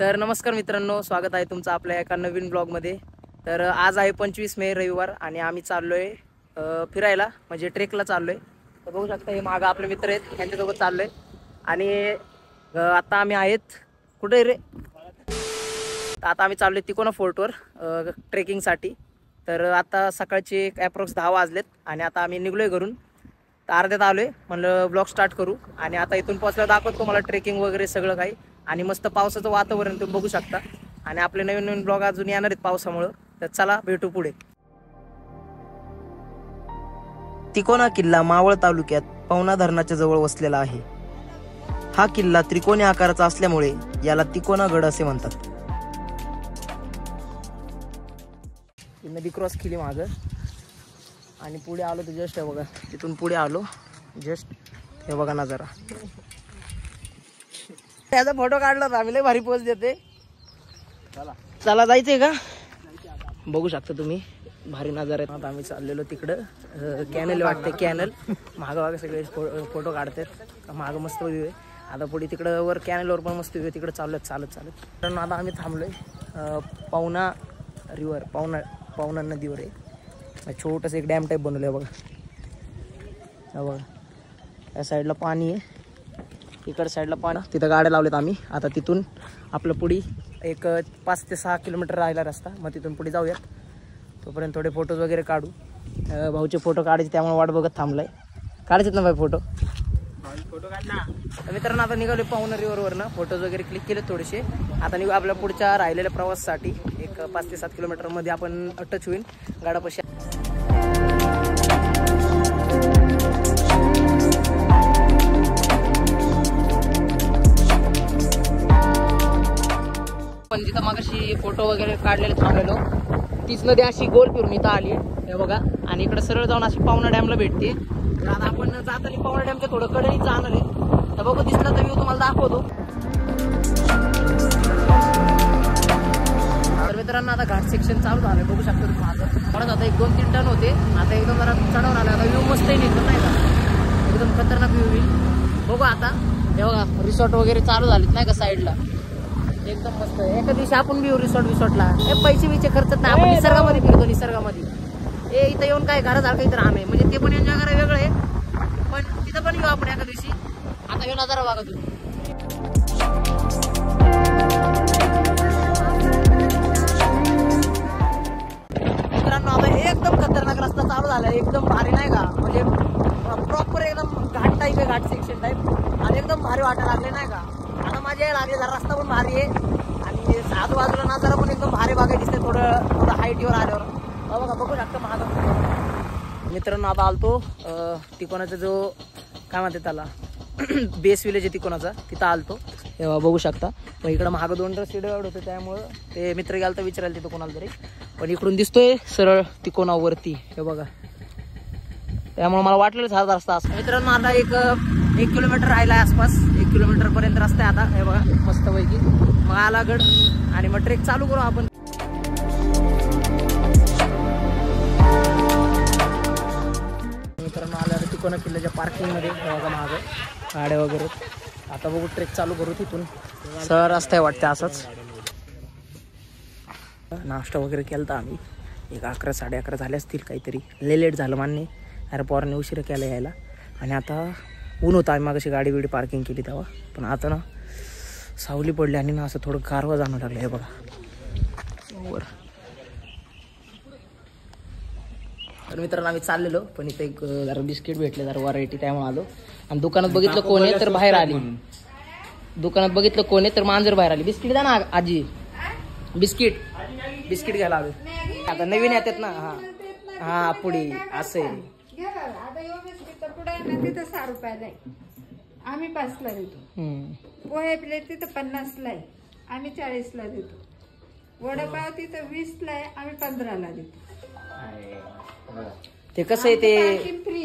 तर नमस्कार मित्रांनो, स्वागत आहे तुमचं आपल्या एका नवीन ब्लॉगमध्ये। तर आज आहे 25 मे रविवार आणि आम्ही चाललोय फिरायला, म्हणजे ट्रेकला चाललोय। तर बघू शकता हे मागं आपले मित्र आहेत, त्यांच्यासोबत चाललोय। आणि आता आम्ही आहेत कुठे रे, आता आम्ही चाललोय तिकोना फोर्टवर ट्रेकिंगसाठी। तर आता सकाळचे ॲप्रॉक्स 10 वाजलेत आणि आता आम्ही निघलोय घरून। तर अर्ध्यात आलोय, म्हणलं ब्लॉग स्टार्ट करू आणि आता इथून पोहोचल्यावर दाखवतो तुम्हाला ट्रेकिंग वगैरे सगळं काही। आणि मस्त पावसाचं वातावरण तुम्ही बघू शकता आणि आपले नवीन नवीन ब्लॉग अजून येणार आहेत पावसामुळे। तर चला भेटू पुढे। तिकोना किल्ला मावळ तालुक्यात पवना धरणाच्या जवळ वसलेला आहे। हा किल्ला त्रिकोणी आकाराचा असल्यामुळे याला तिकोना गड असे म्हणतात। नदी क्रॉस केली मागं आणि पुढे आलो तर जस्ट हे बघा, तिथून पुढे आलो जस्ट हे बघा नजारा। त्याचा फोटो काढला तर आम्ही लय भारी पोज देते। चला जायचंय का, बघू शकता तुम्ही भारी नजारा आहे। आता आम्ही चाललेलो तिकडं, कॅनल वाटते, कॅनल मागं मागं सगळे फोटो काढतात, मागं मस्त व्ह्यू आहे। आता पुढे तिकडं वर कॅनलवर पण मस्त व्ह्यू आहे, तिकडं चालत चालत चालत। तर आता आम्ही थांबलोय पवना रिव्हर, पवना नदीवर आहे। छोटंसं एक डॅम टाईप बनवलं आहे बघा, बघा या साईडला पाणी आहे, इकडं साईडला पाणी, तिथं गाड्या लावल्यात आम्ही। आता तिथून आपलं पुढे एक 5 ते 6 किलोमीटर राहिला रस्ता, मग तिथून पुढे जाऊयात। तोपर्यंत थोडे फोटोज वगैरे काढू। भाऊचे फोटो काढायचे त्यामुळे वाट बघत थांबलाय। काढायचेत ना भाई फोटो, फोटो काढ ना। तर मित्रांनो आता निघाले पवना रिव्हरवरनं, फोटोज वगैरे क्लिक केले थोडेसे। आता निघू आपल्या पुढच्या राहिलेल्या प्रवासासाठी। एक 5 ते 7 किलोमीटरमध्ये आपण टच होईल गाडापाशी। पण जिथं मागाशी फोटो वगैरे काढलेले थांबलेलो, तीच नदी अशी गोल फिरून इथं आली हे बघा, आणि इकडे सरळ जाऊन अशी पवना डॅमला भेटते। तर आता आपण जाताना पवना डॅमच्या थोडं कडेने जाणार आहे। तर बघू दिसलं तर मी तुम्हाला दाखवतो। तर मित्रांनो आता घाट सेक्शन चालू झालं, बघू शकता तुम्ही माझं परत आता 1-2-3 टन होते, आता एकदम जरा चढवून आलं। आता व्ह्यू मस्त आहे, निघत नाही का, एकदम खतरनाक व्ह्यू होईल। बघू आता हे बघा, रिसॉर्ट वगैरे चालू झालेत नाही का साईडला, एकदम मस्त आहे। एका दिवशी आपण बी रिसॉर्टला पैसे बिचे खर्चत नाही, आपण निसर्गामध्ये फिरतो, निसर्गामध्ये। हे इथं येऊन काय घरासारखं इथं राहणं आहे, म्हणजे ते पण एन्जॉय करायला वेगळं आहे, पण तिथं पण येऊ आपण एका दिवशी। आता येऊन नजारा बघा तुम्ही। मित्रांनो आता एकदम खतरनाक रस्ता चालू झाला, एकदम भारी नाही का, म्हणजे प्रॉपर एकदम घाट टाईप आहे, घाट सेक्शन टाईप, आणि एकदम भारी वाटायला लागले नाही का। आता माझ्या लागले, जरा रस्ता पण भारी आहे आणि आजूबाजूला नजारा पण एकदम भारी बघायला दिसते, थोडं हाईटवर आल्यावर बघा, बघू शकता महाग। मित्रांनो आता आलतो तिकोनाचा जो काय म्हणते त्याला बेस विलेज आहे तिकोनाचा, तिथं आलतो तेव्हा बघू शकता। पण इकडं महाग 2 रस्ते डिवाइड होते, त्यामुळं ते मित्र गेला तर विचारायला तिथं कोणाला तरी, पण इकडून दिसतोय सरळ तिकोनावरती हे बघा, त्यामुळे मला वाटलेलं हा रस्ता असं। मित्रांनो आता 1 किलोमीटर राहिला आहे आसपास, 1 किलोमीटर पर्यंत रस्ता आहे आता हे बघा मस्त पैकी। मग आला गड आणि मग ट्रेक चालू करू आपण। मित्रांनो आल्यावर तिकोना किल्ल्याच्या पार्किंगमध्ये बघा मागं गाड्या वगैरे। आता बघू ट्रेक चालू करू, तिथून सरळ रस्ता आहे वाटतं असंच। नाश्ता वगैरे केला तर आम्ही, 11-11:30 झाले असतील काहीतरी, लय लेट झालं मान्य, अरे पोरांनी उशिरा केला यायला। आणि आता ऊन होतं, आम्ही मागाशी गाडी बिडी पार्किंग केली तेव्हा, पण आता ना सावली पडली आणि ना असं थोडं गारवा जाणवं लागलं हे बघा वर। तर मित्रांनो आम्ही चाललेलो, पण इथे एक जरा बिस्किट भेटले, जरा व्हरायटी, त्यामुळे आलो। आणि दुकानात बघितलं कोण आहे तर बाहेर आली, दुकानात बघितलं कोण आहे तर मांजर बाहेर आली। बिस्किट द्या ना आजी, बिस्किट घ्यायला आलो। आता नवीन येतात ना, हा पुढे असं आहे। तिथं 6 रुपयाला आहे, आम्ही 5ला देतो। पोहे प्लेट तिथं 50ला आहे, आम्ही 40ला देतो। वडापाव तिथं 20ला आहे, आम्ही 15ला देतो। ते कसं आहे ते फ्री,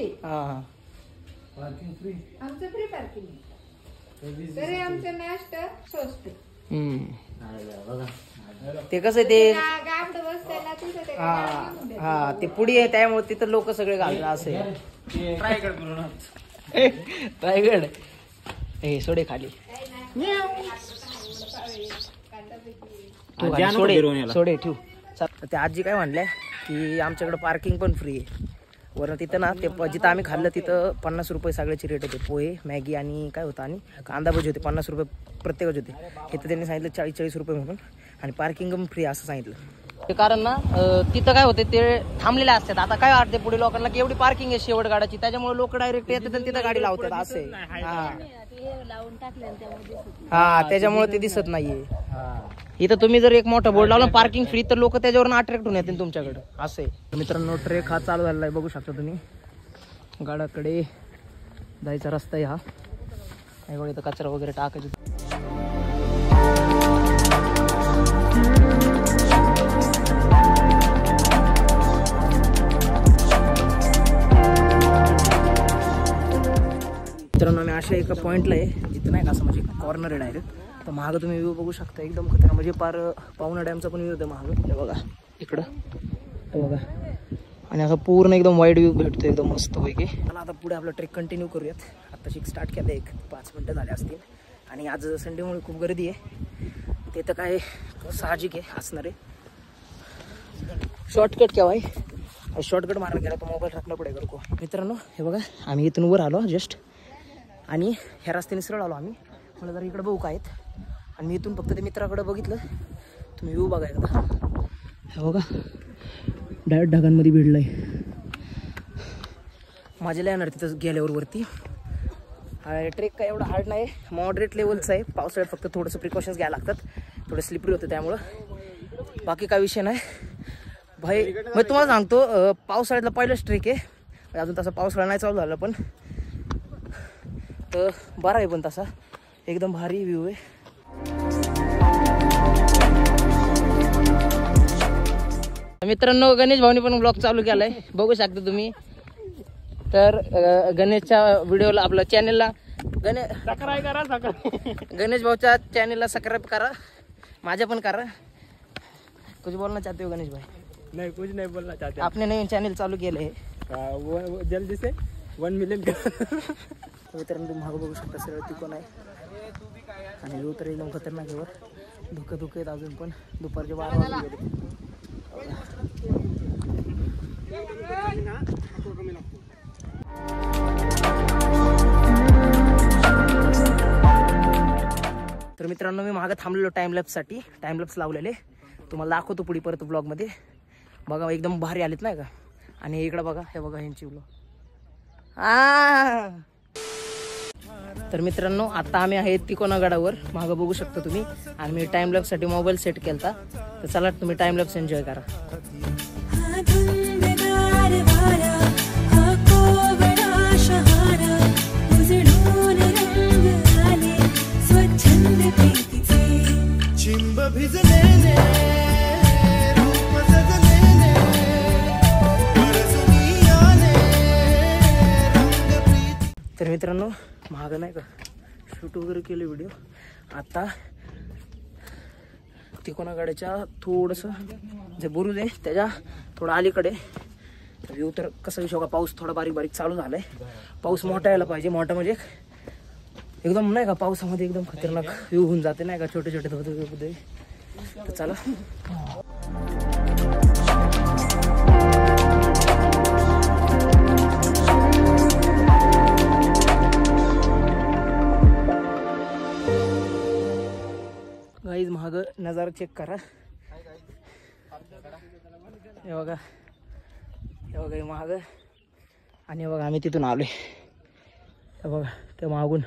पार्किंग फ्री, आमचं फ्री पार्किंग आहे, तरी आमचं नाश्ता स्वस्त आहे। ते कसं आहे ते गावडं बसताना तिथं ते हा ते पुढे आहे, त्यामुळे तिथं लोक सगळे घालतात असं आहे। रायगड हे सोडे खाली ठेव खाली, सोडे ठेव. ते आजी काय म्हणल्या की आमच्याकडे पार्किंग पण फ्री आहे वरनं. तिथं ना ते जिथं आम्ही खाल्लं तिथं 50 रुपये सगळ्याची रेट होते. पोहे, मॅगी आणि काय होतं आणि कांदा भजी होते 50 रुपये प्रत्येकच होते. इथं त्यांनी सांगितलं 40-40 रुपये म्हणून, आणि पार्किंग पण फ्री असं सांगितलं. ते कारण ना तिथं काय होते ते थांबलेले असतात. आता काय वाटते पुढे लोकांना की एवढी पार्किंग आहे शेवट गाडाची, त्याच्यामुळे लोक डायरेक्ट येतात आणि तिथं गाडी लावतात असे. हा त्याच्यामुळे ते दिसत नाहीये. इथं तुम्ही जर एक मोठा बोर्ड लावला पार्किंग फ्री तर लोक त्याच्यावर अट्रॅक्ट होऊन येतील तुमच्याकडे असे. मित्रांनो ट्रेक हा चालू झालेला आहे, बघू शकता तुम्ही. गाडाकडे जायचा रस्ता आहे हा. बघा इथं कचरा वगैरे टाकायचा. मित्रांनो आम्ही अशा एका पॉईंटला आहे जिथं नाही का असं म्हणजे कॉर्नर आहे डायरेक्ट. तर मागं तुम्ही व्ह्यू बघू शकता एकदम खतरनाक, म्हणजे पार पावना डॅमचा पण व्ह्यू होतं मागं. हे बघा इकडं, हे बघा. आणि असं पूर्ण एकदम वाईड व्ह्यू भेटतो एकदम मस्त पैकी. मला आता पुढे आपला ट्रेक कंटिन्यू करूयात. आत्ताशी स्टार्ट केलं, 1-5 मिनटं झाले असतील. आणि आज संडेमुळे खूप गर्दी आहे. ते तर काय साहजिक आहे असणार आहे. शॉर्टकट केव्हा आहे, शॉर्टकट मारायला गेला तो मोबाईल टाकला पुढे करू. मित्रांनो हे बघा आम्ही इथून वर आलो जस्ट, आणि ह्या रस्त्याने सरळ आलो आम्ही. मला जरा इकडं बघू काय आहेत. आणि मी इथून फक्त ते मित्राकडे बघितलं. तुम्ही व्ह्यू बघा एकदा. हे बघा डायरेक्ट ढगांमध्ये भिडलं आहे. माझ्याला येणार तिथं गेल्यावर वरती. ट्रेक काय एवढा हार्ड नाही, मॉडरेट लेवलचं आहे. पावसाळ्यात फक्त थोडंसं प्रिकॉशन्स घ्यायला लागतात, थोडं स्लिपरी होतं त्यामुळं. बाकी काय विषय नाही भाई. मग तुम्हाला सांगतो पावसाळ्यातला पहिलाच ट्रेक आहे. अजून तसा पावसाळा नाही चालू झाला पण तर बरा आहे. पण तसा एकदम भारी व्ह्यू आहे. मित्रांनो गणेश भाऊनी पण ब्लॉग चालू केलाय, बघू शकता तुम्ही. तर गणेशच्या व्हिडिओला आपल्या चॅनेलला गणेश भाऊच्या चॅनेलला सबस्क्राइब करा, माझ्या पण करा. कुछ बोलना चाहते हो गणेश भाई? नहीं कुछ नहीं बोलना चाहते. आपने नवीन चॅनल चालू केलं आहे, वो जल्दी से 1 मिलियन. मित्रांनो तुम्ही मागं बघू शकता सरळ तिकोन आहे. आणि व्ह्यू तर एकदम खतरनाक आहे. वर धुकं आहेत अजून पण, दुपारचे 12 वाजले गेले. तर मित्रांनो मी मागं थांबलेलो टाइमलॅप्ससाठी, टाइमलॅप्स लावलेले तुम्हाला दाखवतो पुढे परत ब्लॉगमध्ये. बघा एकदम भारी आलेत नाही का. आणि इकडं बघा, हे बघा ह्यांची ब्लॉग. तर मित्रांनो आता आम्ही आहे तिकोना गडावर, मागं बघू शकता तुम्ही. आणि मी टाइमलॅप्ससाठी मोबाईल सेट केलता. तर चला तुम्ही टाइमलॅप्स एन्जॉय करा. तर मित्रांनो महाग नाही का शूट वगैरे केले व्हिडिओ. आता तिकोना गाड्याच्या थोडंसं जे बुरुज आहे त्याच्या थोडं अलीकडे व्ह्यू. तर कसं विषय का पाऊस थोडा बारीक बारीक चालू झालाय. पाऊस मोठा यायला पाहिजे, मोठा म्हणजे एकदम नाही का पावसामध्ये एकदम खतरनाक व्ह्यू होऊन जाते नाही का, छोटे छोटे धबधबे. तर चला गाईज महाग नजारा चेक करा. हे बघा, हे बघा महाग. आणि बघा आम्ही तिथून आलोय, हे बघा ते मागून.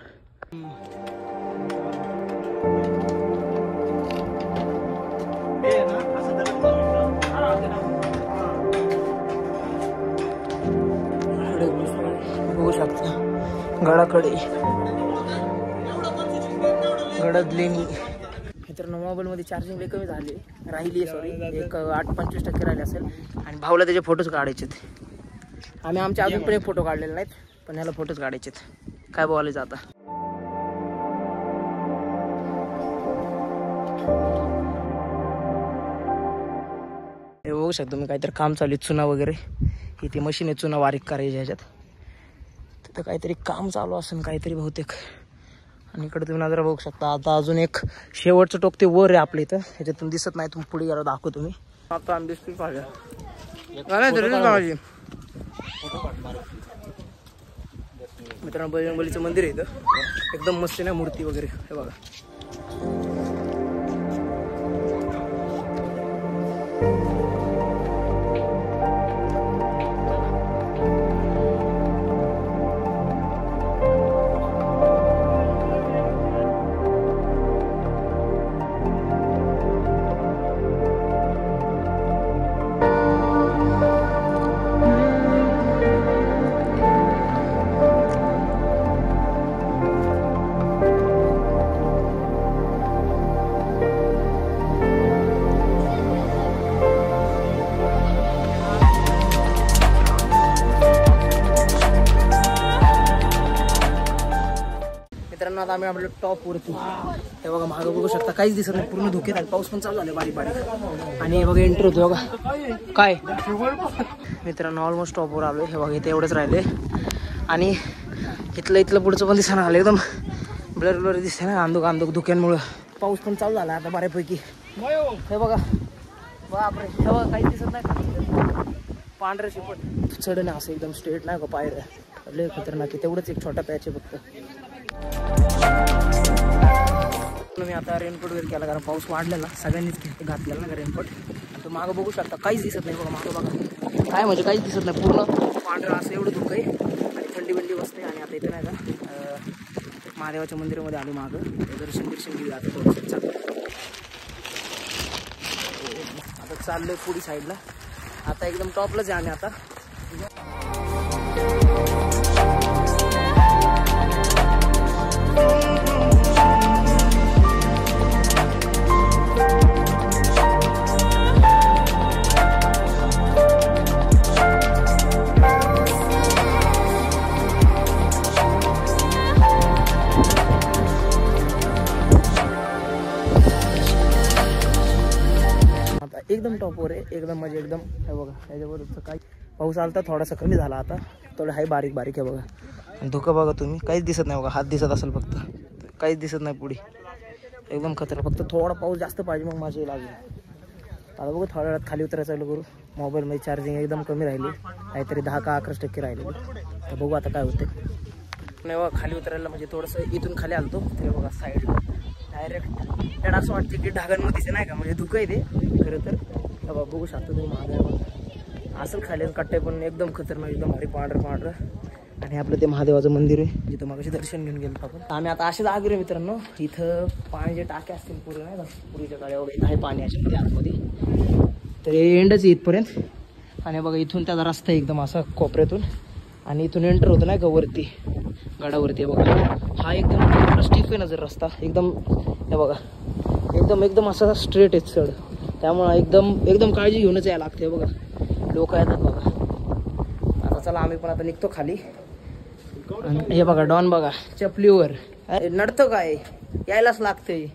बघू शकता गडाकडे गडद लेणी. मित्रांनो मोबाईलमध्ये चार्जिंग लई कमी झाली राहिली, सॉरी एक 8-25% राहिले असेल. आणि भाऊला त्याचे फोटोज काढायचे. आम्ही आमचे अजून पण फोटो काढलेले नाहीत, पण ह्याला फोटोज काढायचे. काय बोलायचं आता. हे बघू शकतो मी काहीतरी काम चालू आहे, चुना वगैरे. ही ती मशीन आहे चुना बारीक करायची ह्याच्यात. तिथं काहीतरी काम चालू असेल काहीतरी बहुतेक. आणि इकडे तुम्ही नजरा बघू शकता. आता अजून एक शेवटचं टोक ते वर आहे आपल्या इथं, ह्याच्यातून दिसत नाही. तुम्ही पुढे गेला दाखवतो तुम्ही. आता आम्ही बिस्किट खाल्ल्या मित्रांनो. बजरंगबलीचं मंदिर आहे इथं, एकदम मस्त आहे ना मूर्ती वगैरे. हे बघा. आता आम्ही आपल्या टॉप वरती. हे बघा मागं बघू शकता, काहीच दिसत नाही, पूर्ण धुके आहेत. पाऊस पण चालू झाला बारीक बारीक. आणि बघा एंटर होतो बघा काय मित्रांनो. ऑलमोस्ट टॉपवर आलोय. हे बघा इथे एवढंच राहिले. आणि इथलं पुढचं पण दिसणं आलं, एकदम ब्लर ब्लर दिसते ना अंधुक धुक्यांमुळं. पाऊस पण चालू झाला आता बऱ्यापैकी. हे बघा बापरे, हे बघा काहीच दिसत नाही. पांढऱ्या शिपट चढण असं एकदम स्ट्रेट नाही का पायऱ्या, लय खतरनाक. तेवढंच एक छोटा पॅच आहे फक्त. मी आता रेनकोट वगैरे केला, कारण पाऊस वाढलेला. सगळ्यांनीच घातलेला ना रेनकोट. तर मागं बघू शकता काहीच दिसत नाही बघा. मागं बघा काय म्हणजे काहीच दिसत नाही, पूर्ण पांढरं असं एवढं धुकं आहे. आणि थंडी बंडी बसते. आणि आता इथे नाही का महादेवाच्या मंदिरामध्ये आलो मागं, दर्शन घेऊया आता थोडंसं. आता चाललोय पुढी साईडला. आता एकदम टॉपलाच आहे आम्ही आता. एकदम टॉपवर आहे, एकदम म्हणजे एकदम. हे बघा ह्याच्यावरचं काही पाऊस आला तर थोडासा कमी झाला, आता थोडं हाय बारीक बारीक आहे बघा. आणि धुकं बघा तुम्ही, काहीच दिसत नाही बघा. हात दिसत असेल फक्त, काहीच दिसत नाही पुढे. एकदम खतरनाक. फक्त थोडा पाऊस जास्त पाहिजे मग माझी लागेल. आता बघू थोड्या वेळात खाली उतरायला चालू करू. मोबाईलमध्ये चार्जिंग एकदम कमी राहिली, काहीतरी 10 का 11% राहिली. तर बघू आता काय होते. नाही बघा खाली उतरायला म्हणजे थोडंसं इथून खाली आलतो. ते बघा साईडला डायरेक्ट त्याला असं वाटतं की ढगांमध्येच नाही का, म्हणजे धुकं आहे ते खरं तर. बाबा बघू शकता तुम्ही महादेव असं खाली कट्टे पण एकदम खतरनाक, एकदम भारी पांढरं. आणि आपलं ते महादेवाचं मंदिर आहे जिथं मगाशी दर्शन घेऊन गेलो आपण. आम्ही आता असेच आग्रे मित्रांनो. इथं पाण्याचे टाके असतील पूर्ण नाही का, पुरीच्या गाड्या वगैरे आहे पाणी अशा आतमध्ये. तर एंडच इथपर्यंत. आणि बघा इथून त्याचा रस्ता एकदम असा कोपऱ्यातून, आणि इथून एंटर होतं नाही का वरती गडावरती. बघा हा एकदम स्टिफ आहे ना जर रस्ता एकदम. हे बघा एकदम असा स्ट्रेट आहे चढ, त्यामुळं एकदम काळजी घेऊनच यायला लागते. बघा लोक येतात बघा. आता चला आम्ही पण आता निघतो खाली. हे बघा डॉन बघा चपलीवर नडतं काय, यायलाच लागते.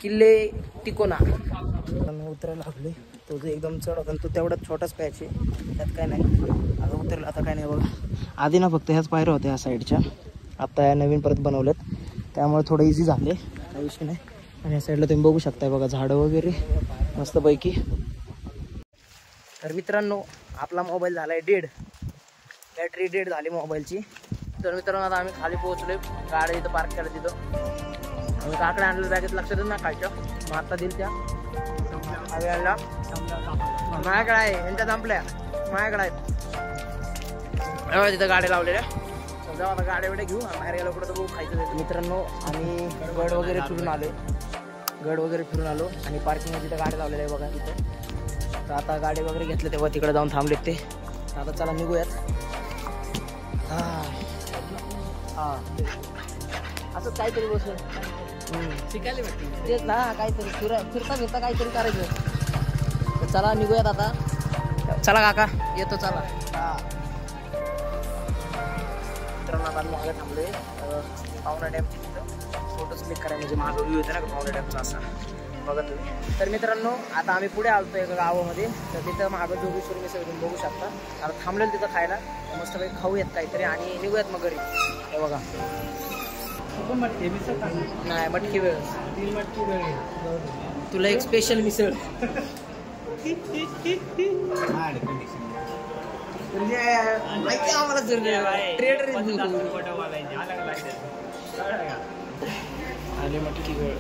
किल्ले टिकोना उतरायला लागले. तो जो एकदम चढ होता तो तेवढाच छोटाच पॅच आहे, त्यात काय नाही. आता उतरलं आता काय नाही बघा. आधी ना फक्त ह्याच पायऱ्या होत्या ह्या साईडच्या, आता या नवीन परत बनवल्यात, त्यामुळे थोडं इझी झाले, काही विषय नाही. आणि या साईडला तुम्ही बघू शकताय बघा झाडं वगैरे मस्तपैकी. तर मित्रांनो आपला मोबाईल झालाय डेड, बॅटरी डेड झाली मोबाईलची. तर मित्रांनो आता आम्ही खाली पोहोचलोय, गाडी इथं पार्क केलं तिथं. आम्ही काकडे आणलं बॅगेत लक्षातच ना खायच्या, मग आता दिल त्या हवे आणला. माझ्याकडे आहे यांच्या संपल्या, माझ्याकडे आहेत तिथं गाड्या लावलेल्या. समजा आता गाड्या वेड्या घेऊ बाहेर गेलो कुठं तर बघू खायचं जायचं. मित्रांनो आम्ही गड वगैरे फिरून आलो आणि पार्किंग तिथं गाड्या लावलेल्या आहे बघा तिथं. तर आता गाडी वगैरे घेतले तेव्हा तिकडे जाऊन थांबलेत ते. आता चला निघूयात. हां असंच काहीतरी बसून शिकायला भेटते तेच ना, काहीतरी फिरता काहीतरी करायचं. तर चला निघूयात आता. चला काका येतो चला. मित्रांनो आता आम्ही मागे थांबलोय पावना डॅमची तिथं फोटोज क्लिक करायला, म्हणजे माझा व्ह्यू येतो ना पावना डॅमचा असा बघा तुम्ही. तर मित्रांनो आता आम्ही पुढे आलतो एका गावामध्ये, तर तिथं मागं जोगेश्वर मिसळ तुम्ही बघू शकता. आता थांबलेलं तिथं खायला, मस्तपैकी खाऊयात काहीतरी आणि निघूयात मग घरी. हे बघा मटके मिसळ नाही मटकी वेळ 3 मटकी वेळ तुला एक स्पेशल मिसळ म्हणजे माहिती आम्हाला ट्रेडर आले मटकी वेळ